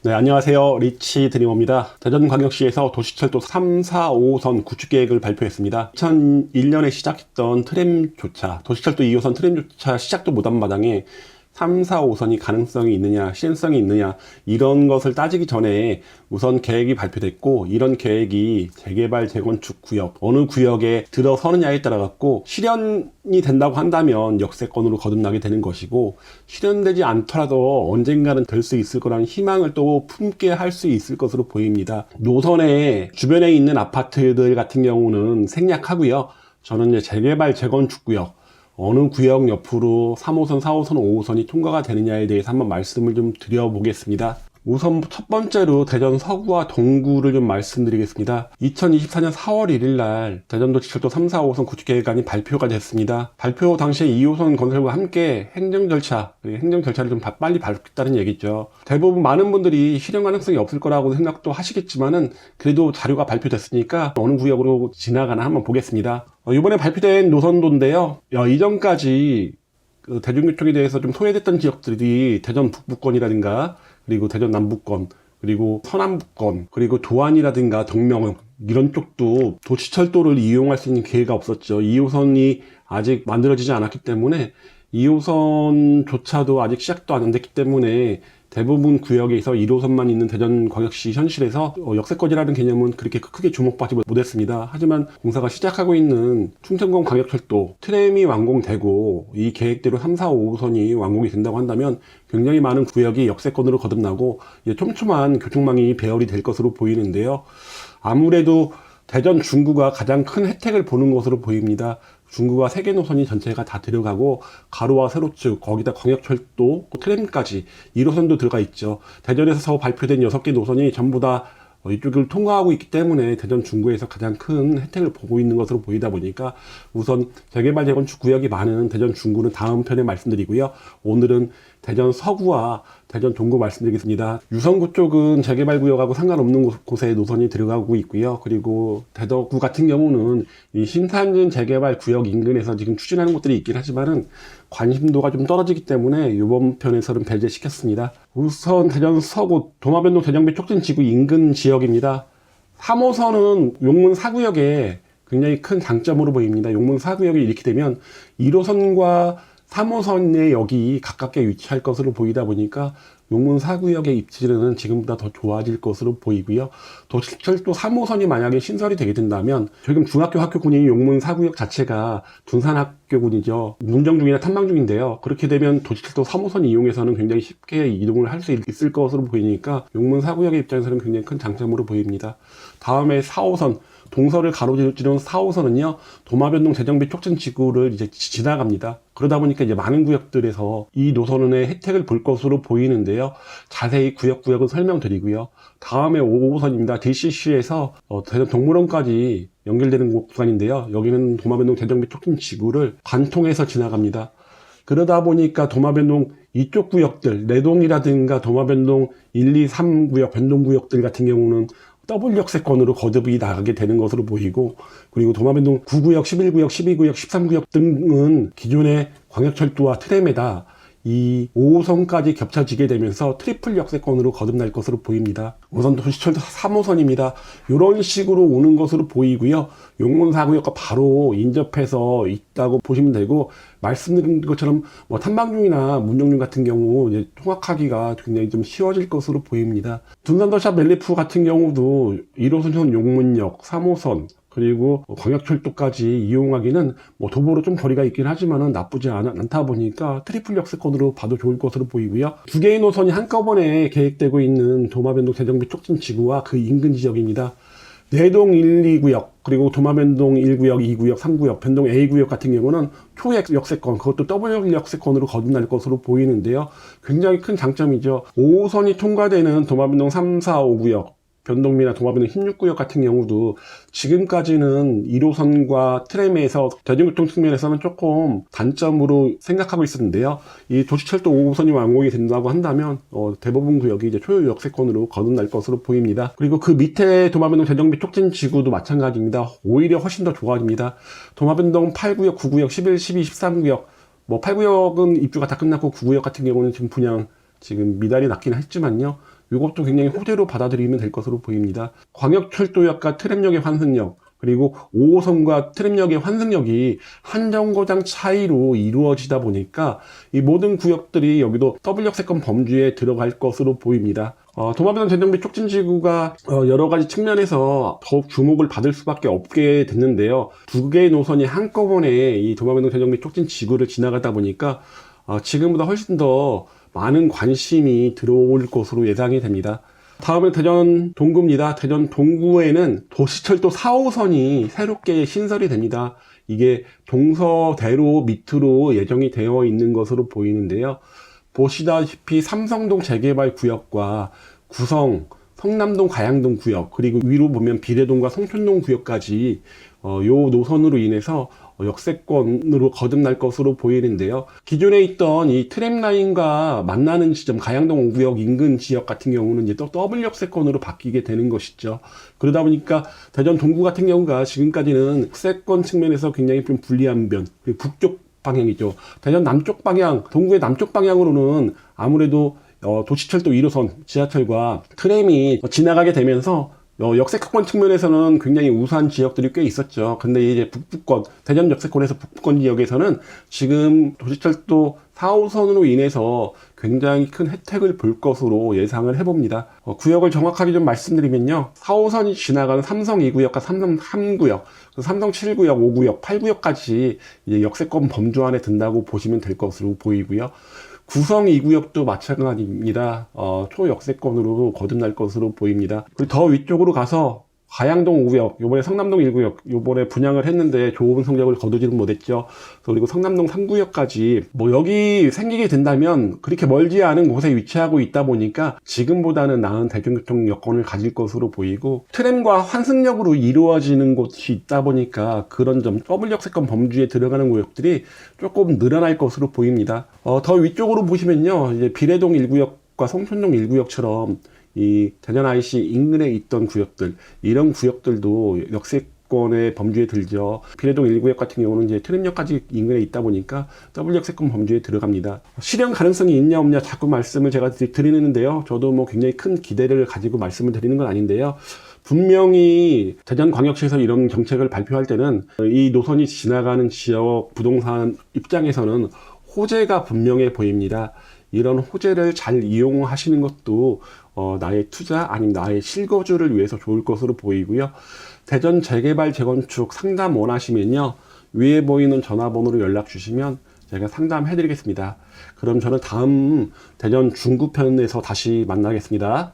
네, 안녕하세요. 리치 드리머입니다. 대전광역시에서 도시철도 3, 4, 5호선 구축계획을 발표했습니다. 2001년에 시작했던 트램조차, 도시철도 2호선 트램조차 시작도 못한 마당에 3, 4, 5선이 가능성이 있느냐, 실현성이 있느냐, 이런 것을 따지기 전에 우선 계획이 발표됐고, 이런 계획이 재개발, 재건축 구역, 어느 구역에 들어서느냐에 따라 갖고, 실현이 된다고 한다면 역세권으로 거듭나게 되는 것이고, 실현되지 않더라도 언젠가는 될 수 있을 거라는 희망을 또 품게 할 수 있을 것으로 보입니다. 노선의 주변에 있는 아파트들 같은 경우는 생략하고요. 저는 이제 재개발, 재건축 구역, 어느 구역 옆으로 3호선, 4호선, 5호선이 통과가 되느냐에 대해서 한번 말씀을 좀 드려보겠습니다. 우선 첫 번째로 대전 서구와 동구를 좀 말씀드리겠습니다. 2024년 4월 1일 날 대전도시철도 3, 4, 5호선 구축계획안이 발표가 됐습니다. 발표 당시에 2호선 건설과 함께 행정 절차를 좀 빨리 밟겠다는 얘기죠. 대부분 많은 분들이 실현 가능성이 없을 거라고 생각도 하시겠지만은 그래도 자료가 발표됐으니까 어느 구역으로 지나가나 한번 보겠습니다. 이번에 발표된 노선도인데요. 이전까지 대중교통에 대해서 좀 소외됐던 지역들이 대전 북부권이라든가 그리고 대전 남부권, 그리고 서남부권, 그리고 도안이라든가 동명 이런 쪽도 도시철도를 이용할 수 있는 기회가 없었죠. 2호선이 아직 만들어지지 않았기 때문에 2호선조차도 아직 시작도 안 됐기 때문에 대부분 구역에서 1호선만 있는 대전광역시 현실에서 역세권이라는 개념은 그렇게 크게 주목받지 못했습니다. 하지만 공사가 시작하고 있는 충청권 광역철도 트램이 완공되고 이 계획대로 3, 4, 5호선이 완공이 된다고 한다면 굉장히 많은 구역이 역세권으로 거듭나고 촘촘한 교통망이 배열이 될 것으로 보이는데요. 아무래도 대전 중구가 가장 큰 혜택을 보는 것으로 보입니다. 중구가 3개 노선이 전체가 다 들어가고 가로와 세로축 거기다 광역철도 트램까지 1호선도 들어가 있죠. 대전에서 발표된 6개 노선이 전부 다 이쪽을 통과하고 있기 때문에 대전 중구에서 가장 큰 혜택을 보고 있는 것으로 보이다 보니까 우선 재개발 재건축 구역이 많은 대전 중구는 다음 편에 말씀드리고요. 오늘은 대전 서구와 대전 동구 말씀드리겠습니다. 유성구 쪽은 재개발 구역하고 상관없는 곳에 노선이 들어가고 있고요. 그리고 대덕구 같은 경우는 이 신탄진 재개발 구역 인근에서 지금 추진하는 곳들이 있긴 하지만은 관심도가 좀 떨어지기 때문에 이번 편에서는 배제시켰습니다. 우선 대전 서구 도마변동 대정비 촉진지구 인근 지역입니다. 3호선은 용문 4구역에 굉장히 큰 장점으로 보입니다. 용문 4구역이 이렇게 되면 1호선과 3호선의 역이 가깝게 위치할 것으로 보이다 보니까 용문 4구역의 입지는 지금보다 더 좋아질 것으로 보이고요. 도시철도 3호선이 만약에 신설이 되게 된다면 지금 중학교 학교군이 용문 4구역 자체가 둔산학교군이죠. 운정 중이나 탐방 중인데요. 그렇게 되면 도시철도 3호선 이용해서는 굉장히 쉽게 이동을 할 수 있을 것으로 보이니까 용문 4구역의 입장에서는 굉장히 큰 장점으로 보입니다. 다음에 4호선 동서를 가로지르는 4호선은요, 도마변동 대정비 촉진지구를 이제 지나갑니다. 그러다 보니까 이제 많은 구역들에서 이 노선의 혜택을 볼 것으로 보이는데요. 자세히 구역은 설명드리고요. 다음에 5호선입니다. DCC에서 대전 동물원까지 연결되는 구간인데요. 여기는 도마변동 대정비 촉진지구를 관통해서 지나갑니다. 그러다 보니까 도마변동 이쪽 구역들, 내동이라든가 도마변동 1, 2, 3구역, 변동구역들 같은 경우는 더블 역세권으로 거듭이 나가게 되는 것으로 보이고, 그리고 도마변동 9구역, 11구역, 12구역, 13구역 등은 기존의 광역철도와 트램에다 이 5호선까지 겹쳐지게 되면서 트리플 역세권으로 거듭날 것으로 보입니다. 우선 도시철도 3호선입니다. 이런 식으로 오는 것으로 보이고요. 용문 4구역과 바로 인접해서 있다고 보시면 되고, 말씀드린 것처럼 탐방중이나 문정중 같은 경우 이제 통학하기가 굉장히 좀 쉬워질 것으로 보입니다. 둔산도시합 멜리프 같은 경우도 1호선 용문역, 3호선 그리고 광역철도까지 이용하기는 도보로 좀 거리가 있긴 하지만은 나쁘지 않다 보니까 트리플 역세권으로 봐도 좋을 것으로 보이고요. 두 개의 노선이 한꺼번에 계획되고 있는 도마변동 대정비 촉진지구와 그 인근 지역입니다. 내동 1, 2구역, 그리고 도마변동 1구역, 2구역, 3구역, 변동 A구역 같은 경우는 초역 역세권, 그것도 더블 역세권으로 거듭날 것으로 보이는데요. 굉장히 큰 장점이죠. 5호선이 통과되는 도마변동 3, 4, 5구역, 변동미나 도마변동 16구역 같은 경우도 지금까지는 1호선과 트램에서 대중교통 측면에서는 조금 단점으로 생각하고 있었는데요. 이 도시철도 5호선이 완공이 된다고 한다면 대부분 구역이 이제 초유 역세권으로 거듭날 것으로 보입니다. 그리고 그 밑에 도마변동 대정비 촉진지구도 마찬가지입니다. 오히려 훨씬 더 좋아집니다. 도마변동 8구역, 9구역, 11, 12, 13구역 8구역은 입주가 다 끝났고 9구역 같은 경우는 지금 분양 지금 미달이 났긴 했지만요. 이것도 굉장히 호재로 받아들이면 될 것으로 보입니다. 광역철도역과 트램역의 환승역, 그리고 5호선과 트램역의 환승역이 한 정거장 차이로 이루어지다 보니까 이 모든 구역들이 여기도 더블 역세권 범주에 들어갈 것으로 보입니다. 도마뱀 대정비 촉진지구가 여러 가지 측면에서 더욱 주목을 받을 수밖에 없게 됐는데요. 두 개의 노선이 한꺼번에 이 도마뱀 대정비 촉진지구를 지나가다 보니까 지금보다 훨씬 더 많은 관심이 들어올 것으로 예상이 됩니다. 다음은 대전 동구입니다. 대전 동구에는 도시철도 4호선이 새롭게 신설이 됩니다. 이게 동서대로 밑으로 예정이 되어 있는 것으로 보이는데요. 보시다시피 삼성동 재개발 구역과 구성, 성남동, 가양동 구역, 그리고 위로 보면 비례동과 송촌동 구역까지 요 노선으로 인해서 역세권으로 거듭날 것으로 보이는데요. 기존에 있던 이 트램라인과 만나는 지점, 가양동 5구역 인근 지역 같은 경우는 이제 또 더블 역세권으로 바뀌게 되는 것이죠. 그러다 보니까 대전 동구 같은 경우가 지금까지는 역세권 측면에서 굉장히 좀 불리한 면, 그리고 북쪽 방향이죠. 대전 남쪽 방향, 동구의 남쪽 방향으로는 아무래도 도시철도 1호선, 지하철과 트램이 지나가게 되면서 역세권 측면에서는 굉장히 우수한 지역들이 꽤 있었죠. 근데 이제 북부권, 대전 역세권에서 북부권 지역에서는 지금 도시철도 4호선으로 인해서 굉장히 큰 혜택을 볼 것으로 예상을 해봅니다. 구역을 정확하게 좀 말씀드리면요. 4호선이 지나가는 삼성 2구역과 삼성 3구역, 삼성 7구역, 5구역, 8구역까지 이제 역세권 범주 안에 든다고 보시면 될 것으로 보이고요. 구성 2구역도 마찬가지입니다. 초역세권으로 거듭날 것으로 보입니다. 그리고 더 위쪽으로 가서 가양동 5구역, 요번에 성남동 1구역, 요번에 분양을 했는데 좋은 성적을 거두지는 못했죠. 그리고 성남동 3구역까지 여기 생기게 된다면 그렇게 멀지 않은 곳에 위치하고 있다 보니까 지금보다는 나은 대중교통 여건을 가질 것으로 보이고, 트램과 환승역으로 이루어지는 곳이 있다 보니까 그런 점, 더블 역세권 범주에 들어가는 구역들이 조금 늘어날 것으로 보입니다. 더 위쪽으로 보시면요, 이제 비례동 1구역과 송촌동 1구역처럼 이 대전 IC 인근에 있던 구역들, 이런 구역들도 역세권의 범주에 들죠. 비례동 1구역 같은 경우는 이제 트램역까지 인근에 있다 보니까 더블 역세권 범주에 들어갑니다. 실현 가능성이 있냐 없냐 자꾸 말씀을 제가 드리는데요. 저도 굉장히 큰 기대를 가지고 말씀을 드리는 건 아닌데요. 분명히 대전광역시에서 이런 정책을 발표할 때는 이 노선이 지나가는 지역 부동산 입장에서는 호재가 분명해 보입니다. 이런 호재를 잘 이용하시는 것도 나의 투자 아니면 나의 실거주를 위해서 좋을 것으로 보이고요. 대전 재개발 재건축 상담 원하시면요, 위에 보이는 전화번호로 연락 주시면 제가 상담해 드리겠습니다. 그럼 저는 다음 대전 중구편에서 다시 만나겠습니다.